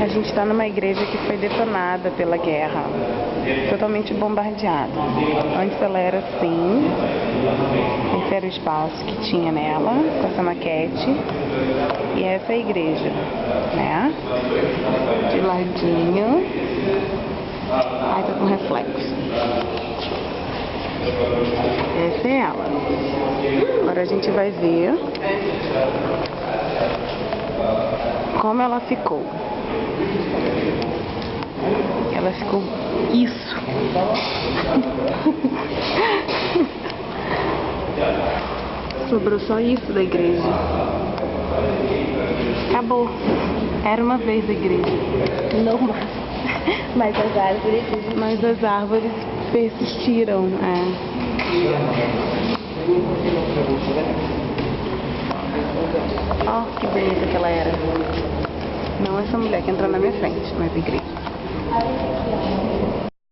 A gente está numa igreja que foi detonada pela guerra, totalmente bombardeada. Antes ela era assim, esse era o espaço que tinha nela, com essa maquete, e essa é a igreja, né? De ladinho, aí tá com reflexo. Essa é ela. Agora a gente vai ver como ela ficou. Ela ficou isso. Sobrou só isso da igreja. Acabou. Era uma vez a igreja. Normal. Mas as árvores persistiram. Ó, que bonita que ela era. Não essa mulher que entrou na minha frente, mas a igreja.